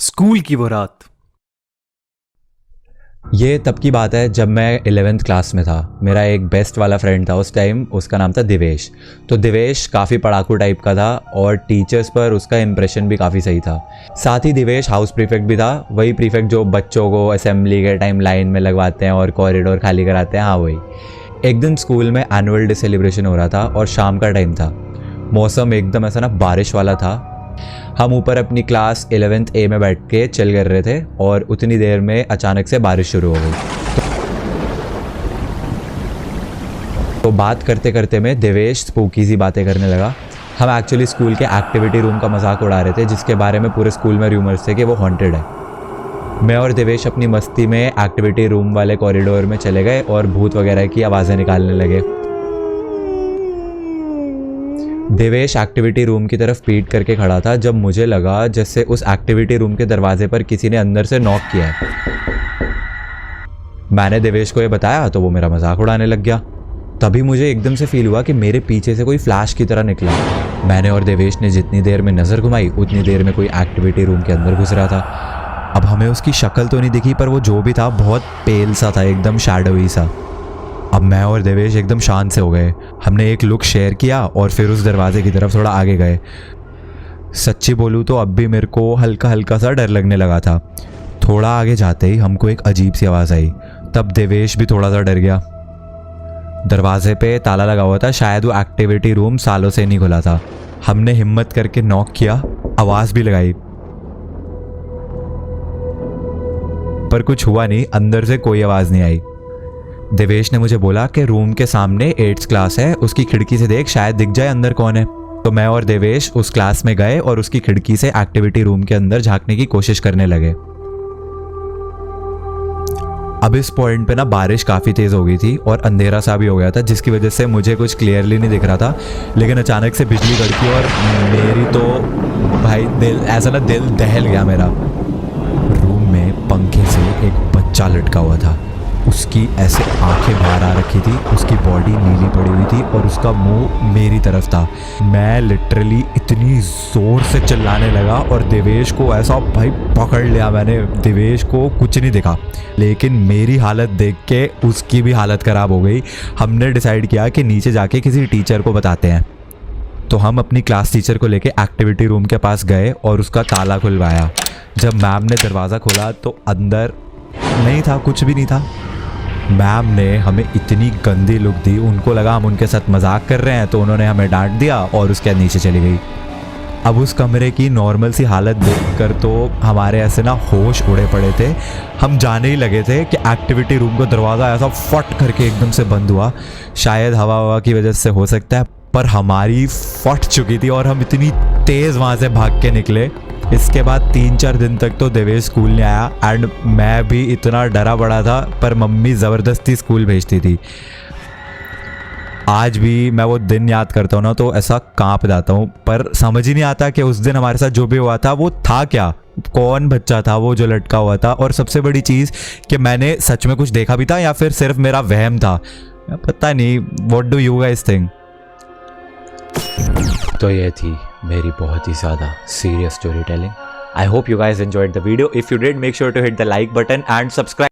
School की वो रात। ये तब की बात है जब मैं 11th क्लास में था। मेरा एक बेस्ट वाला फ्रेंड था उस टाइम, उसका नाम था दिवेश। तो दिवेश काफ़ी पढ़ाकू टाइप का था और टीचर्स पर उसका इंप्रेशन भी काफ़ी सही था। साथ ही दिवेश हाउस प्रीफेक्ट भी था, वही प्रीफेक्ट जो बच्चों को असेंबली के टाइम लाइन में लगवाते हैं और कॉरिडोर खाली कराते हैं, हाँ वही। एक दिन स्कूल में एनुअल डे सेलिब्रेशन हो रहा था और शाम का टाइम था। मौसम एकदम ऐसा ना बारिश वाला था। हम ऊपर अपनी क्लास 11th A में बैठ के चिल कर रहे थे और उतनी देर में अचानक से बारिश शुरू हो गई। तो बात करते करते में देवेश स्पूकी सी बातें करने लगा। हम एक्चुअली स्कूल के एक्टिविटी रूम का मजाक उड़ा रहे थे, जिसके बारे में पूरे स्कूल में रूमर्स थे कि वो हॉन्टेड है। मैं और देवेश अपनी मस्ती में एक्टिविटी रूम वाले कॉरिडोर में चले गए और भूत वगैरह की आवाज़ें निकालने लगे। देवेश एक्टिविटी रूम की तरफ पीट करके खड़ा था जब मुझे लगा जैसे उस एक्टिविटी रूम के दरवाजे पर किसी ने अंदर से नॉक किया है। मैंने देवेश को ये बताया तो वो मेरा मजाक उड़ाने लग गया। तभी मुझे एकदम से फील हुआ कि मेरे पीछे से कोई फ्लैश की तरह निकला। मैंने और देवेश ने जितनी देर में नज़र घुमाई उतनी देर में कोई एक्टिविटी रूम के अंदर घुस रहा था। अब हमें उसकी शक्ल तो नहीं दिखी, पर वो जो भी था बहुत पेल सा था, एकदम शैडोई सा। अब मैं और देवेश एकदम शांत से हो गए। हमने एक लुक शेयर किया और फिर उस दरवाजे की तरफ थोड़ा आगे गए। सच्ची बोलूँ तो अब भी मेरे को हल्का हल्का सा डर लगने लगा था। थोड़ा आगे जाते ही हमको एक अजीब सी आवाज़ आई। तब देवेश भी थोड़ा सा डर गया। दरवाजे पे ताला लगा हुआ था, शायद वो एक्टिविटी रूम सालों से नहीं खुला था। हमने हिम्मत करके नॉक किया, आवाज़ भी लगाई, पर कुछ हुआ नहीं। अंदर से कोई आवाज़ नहीं आई। देवेश ने मुझे बोला कि रूम के सामने 8th क्लास है, उसकी खिड़की से देख, शायद दिख जाए अंदर कौन है। तो मैं और देवेश उस क्लास में गए और उसकी खिड़की से एक्टिविटी रूम के अंदर झांकने की कोशिश करने लगे। अब इस पॉइंट पे ना बारिश काफ़ी तेज़ हो गई थी और अंधेरा सा भी हो गया था, जिसकी वजह से मुझे कुछ क्लियरली नहीं दिख रहा था। लेकिन अचानक से बिजली कड़की और मेरी तो भाई दिल ऐसा ना दिल दहल गया मेरा। रूम में पंखे से एक बच्चा लटका हुआ था। उसकी ऐसे आंखें बाहर आ रखी थी, उसकी बॉडी नीली पड़ी हुई थी और उसका मुंह मेरी तरफ था। मैं लिटरली इतनी ज़ोर से चिल्लाने लगा और देवेश को ऐसा भाई पकड़ लिया मैंने। देवेश को कुछ नहीं दिखा, लेकिन मेरी हालत देख के उसकी भी हालत ख़राब हो गई। हमने डिसाइड किया कि नीचे जाके किसी टीचर को बताते हैं। तो हम अपनी क्लास टीचर को लेके एक्टिविटी रूम के पास गए और उसका ताला खुलवाया। जब मैम ने दरवाज़ा खोला तो अंदर नहीं था, कुछ भी नहीं था। मैम ने हमें इतनी गंदी लुक दी, उनको लगा हम उनके साथ मजाक कर रहे हैं, तो उन्होंने हमें डांट दिया और उसके नीचे चली गई। अब उस कमरे की नॉर्मल सी हालत देखकर तो हमारे ऐसे ना होश उड़े पड़े थे। हम जाने ही लगे थे कि एक्टिविटी रूम का दरवाज़ा ऐसा फट करके एकदम से बंद हुआ। शायद हवा की वजह से हो सकता है, पर हमारी फट चुकी थी और हम इतनी तेज़ वहाँ से भाग के निकले। इसके बाद 3-4 दिन तक तो देवेश स्कूल नहीं आया एंड मैं भी इतना डरा पड़ा था, पर मम्मी ज़बरदस्ती स्कूल भेजती थी। आज भी मैं वो दिन याद करता हूँ ना तो ऐसा कांप जाता हूँ, पर समझ ही नहीं आता कि उस दिन हमारे साथ जो भी हुआ था वो था क्या, कौन बच्चा था वो जो लटका हुआ था, और सबसे बड़ी चीज़ कि मैंने सच में कुछ देखा भी था या फिर सिर्फ मेरा वहम था, पता नहीं। What do you guys think? तो ये थी मेरी बहुत ही ज़्यादा serious storytelling. I hope you guys enjoyed the video. If you did, make sure to hit the like button and subscribe.